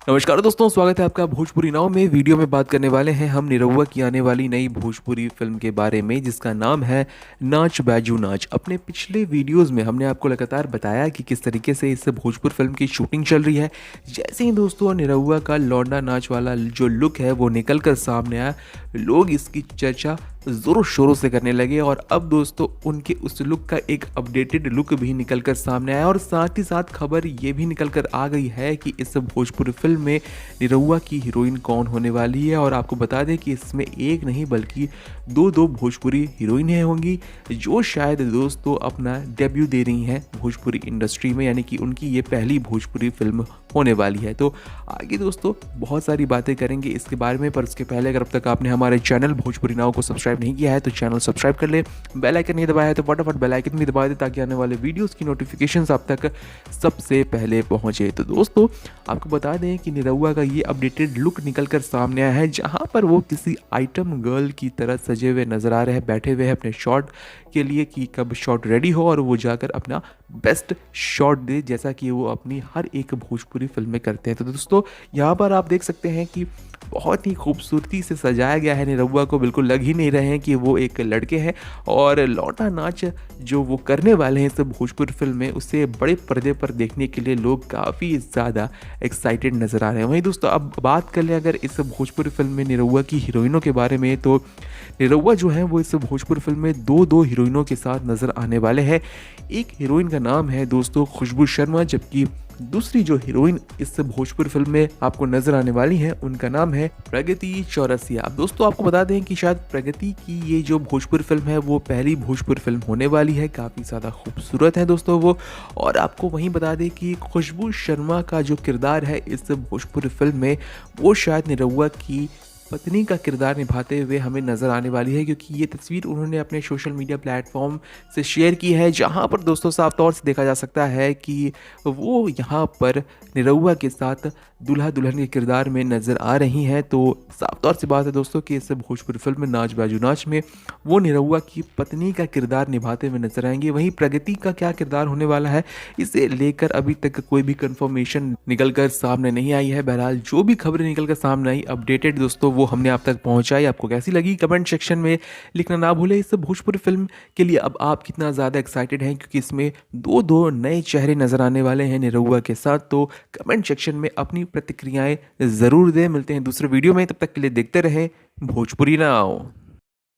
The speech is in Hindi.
नमस्कार दोस्तों, स्वागत है आपका भोजपुरी नाव में। वीडियो में बात करने वाले हैं हम निरहुआ की आने वाली नई भोजपुरी फिल्म के बारे में, जिसका नाम है नाच बैजू नाच। अपने पिछले वीडियोस में हमने आपको लगातार बताया कि किस तरीके से इस भोजपुर फिल्म की शूटिंग चल रही है। जैसे ही दोस्तों निरहुआ का लौंडा नाच वाला जो लुक है वो निकल कर सामने आया, लोग इसकी चर्चा ज़ोरों शोरों से करने लगे। और अब दोस्तों उनके उस लुक का एक अपडेटेड लुक भी निकल कर सामने आया, और साथ ही साथ खबर ये भी निकल कर आ गई है कि इस भोजपुरी फिल्म में निरहुआ की हीरोइन कौन होने वाली है। और आपको बता दें कि इसमें एक नहीं बल्कि दो भोजपुरी हीरोइनें होंगी, जो शायद दोस्तों अपना डेब्यू दे रही हैं भोजपुरी इंडस्ट्री में, यानी कि उनकी ये पहली भोजपुरी फिल्म होने वाली है। तो आगे दोस्तों बहुत सारी बातें करेंगे इसके बारे में, पर उसके पहले अगर अब तक आपने हमारे चैनल भोजपुरी नाव को सब्सक्राइब नहीं किया है तो चैनल सब्सक्राइब कर ले। बेल आइकन नहीं दबाया है तो फटाफट बेल आइकन भी दबा दे, ताकि आने वाले वीडियोस की नोटिफिकेशंस आप तक सबसे पहले पहुंचे। तो दोस्तों आपको बता दें कि निरहुआ का ये अपडेटेड लुक निकल कर सामने आया है, जहां पर वो किसी आइटम गर्ल की तरह सजे हुए नजर आ रहे हैं, बैठे हुए हैं अपने शॉट के लिए कि कब शॉट रेडी हो और वो जाकर अपना बेस्ट शॉट दे, जैसा कि वो अपनी हर एक भोजपुरी फिल्म में करते हैं। तो दोस्तों यहाँ पर आप देख सकते हैं कि बहुत ही खूबसूरती से सजाया गया है निरहुआ को, बिल्कुल लग ही नहीं रहे हैं कि वो एक लड़के हैं। और लौंडा नाच जो वो करने वाले हैं इस भोजपुरी फिल्म में, उसे बड़े पर्दे पर देखने के लिए लोग काफ़ी ज़्यादा एक्साइटेड नज़र आ रहे हैं। वहीं दोस्तों अब बात कर लें अगर इस भोजपुरी फिल्म में निरहुआ की हीरोइनों के बारे में, तो निरहुआ जो है वो इस भोजपुरी फिल्म में दो हीरोइनों के साथ नज़र आने वाले हैं। एक हीरोइन का नाम है दोस्तों खुशबू शर्मा, जबकि दूसरी जो हीरोइन इस भोजपुरी फिल्म में आपको नजर आने वाली है उनका नाम है प्रगति चौरसिया। अब दोस्तों आपको बता दें कि शायद प्रगति की ये जो भोजपुरी फिल्म है वो पहली भोजपुरी फिल्म होने वाली है। काफ़ी ज़्यादा खूबसूरत है दोस्तों वो। और आपको वहीं बता दें कि खुशबू शर्मा का जो किरदार है इस भोजपुरी फिल्म में, वो शायद निरहुआ की पत्नी का किरदार निभाते हुए हमें नज़र आने वाली है, क्योंकि ये तस्वीर उन्होंने अपने सोशल मीडिया प्लेटफॉर्म से शेयर की है, जहां पर दोस्तों साफ तौर से देखा जा सकता है कि वो यहां पर निरहुआ के साथ दूल्हा दुल्हन के किरदार में नज़र आ रही हैं। तो साफ तौर से बात है दोस्तों कि इस भोजपुरी फिल्म में नाच बाजू नाच में वो निरहुआ की पत्नी का किरदार निभाते हुए नजर आएंगे। वहीं प्रगति का क्या किरदार होने वाला है, इसे लेकर अभी तक कोई भी कंफर्मेशन निकल कर सामने नहीं आई है। बहरहाल जो भी खबरें निकल कर सामने आई अपडेटेड दोस्तों वो हमने आप तक पहुंचाई। आपको कैसी लगी कमेंट सेक्शन में लिखना ना भूलें। इस भोजपुरी फिल्म के लिए अब आप कितना ज़्यादा एक्साइटेड हैं, क्योंकि इसमें दो नए चेहरे नज़र आने वाले हैं निरहुआ के साथ। तो कमेंट सेक्शन में अपनी प्रतिक्रियाएं ज़रूर दें। मिलते हैं दूसरे वीडियो में, तब तक के लिए देखते रहें भोजपुरी नाव।